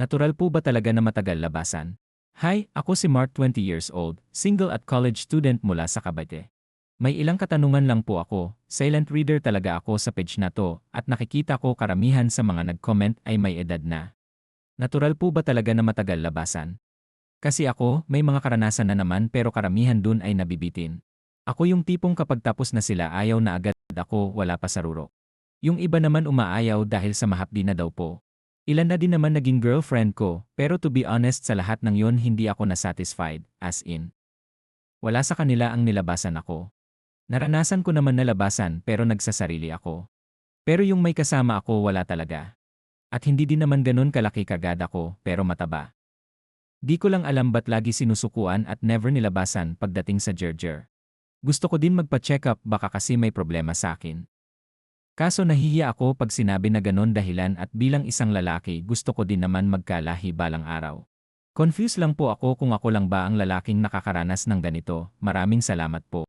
Natural po ba talaga na matagal labasan? Hi, ako si Mark, 20 years old, single at college student mula sa Cavite. May ilang katanungan lang po ako. Silent reader talaga ako sa page na to at nakikita ko karamihan sa mga nag-comment ay may edad na. Natural po ba talaga na matagal labasan? Kasi ako, may mga karanasan na naman pero karamihan dun ay nabibitin. Ako yung tipong kapag tapos na sila ayaw na agad ako, wala pa sa rurok. Yung iba naman umaayaw dahil sa mahapdi na daw po. Ilan na din naman naging girlfriend ko, pero to be honest sa lahat ng yon hindi ako nasatisfied, as in. Wala sa kanila ang nilabasan ako. Naranasan ko naman nalabasan pero nagsasarili ako. Pero yung may kasama ako wala talaga. At hindi din naman ganun kalaki kagad ako, pero mataba. Di ko lang alam ba't lagi sinusukuan at never nilabasan pagdating sa Gerger. Gusto ko din magpa-check up baka kasi may problema sa akin. Kaso nahihiya ako pag sinabi na ganon dahilan at bilang isang lalaki gusto ko din naman magkalahi balang araw. Confused lang po ako kung ako lang ba ang lalaking nakakaranas ng ganito. Maraming salamat po.